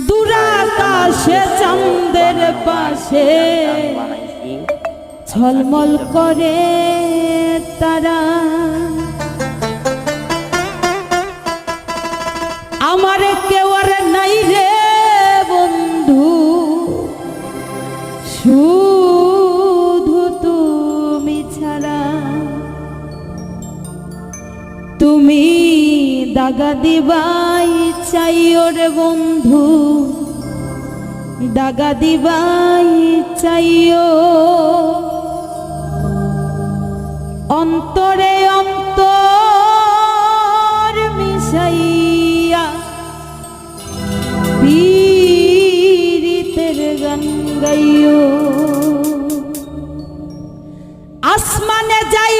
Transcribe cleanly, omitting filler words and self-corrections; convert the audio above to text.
দুরাকাশে চাঁদের পাশে ঝলমল করে তারা, আমার কেউ আর নাই রে বন্ধু, শুধু তুমি ছাড়া। তুমি দাগা দিবাই চাইও রে বন্ধু, দাগা দিবাই চাইও, অন্তরে অন্তর মিশাইয়া পীড়িতের গান গাইও। আসমানে যাই